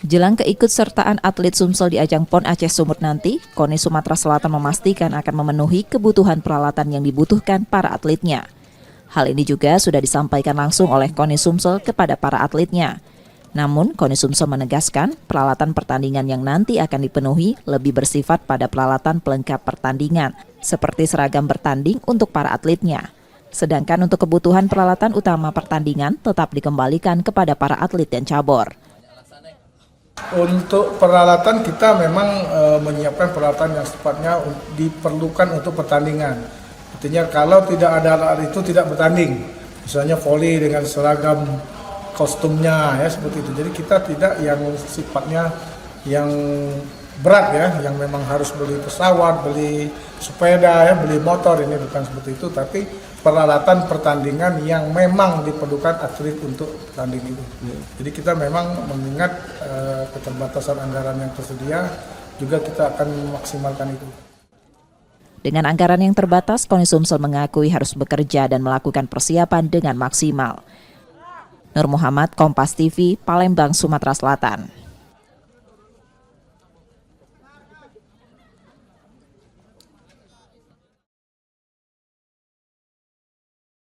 Jelang keikutsertaan atlet Sumsel di ajang PON Aceh Sumut nanti, KONI Sumatera Selatan memastikan akan memenuhi kebutuhan peralatan yang dibutuhkan para atletnya. Hal ini juga sudah disampaikan langsung oleh KONI Sumsel kepada para atletnya. Namun, KONI Sumsel menegaskan peralatan pertandingan yang nanti akan dipenuhi lebih bersifat pada peralatan pelengkap pertandingan, seperti seragam bertanding untuk para atletnya. Sedangkan untuk kebutuhan peralatan utama pertandingan tetap dikembalikan kepada para atlet dan cabur. Untuk peralatan kita memang menyiapkan peralatan yang sifatnya diperlukan untuk pertandingan. Artinya kalau tidak ada alat itu tidak bertanding. Misalnya voli dengan seragam kostumnya ya seperti itu. Jadi kita tidak yang sifatnya yang berat ya, yang memang harus beli pesawat, beli sepeda ya, beli motor, ini bukan seperti itu, tapi peralatan pertandingan yang memang diperlukan atlet untuk tanding itu. Jadi kita memang mengingat keterbatasan anggaran yang tersedia, juga kita akan memaksimalkan itu. Dengan anggaran yang terbatas, KONI Sumsel mengakui harus bekerja dan melakukan persiapan dengan maksimal. Nur Muhammad, Kompas TV, Palembang, Sumatera Selatan.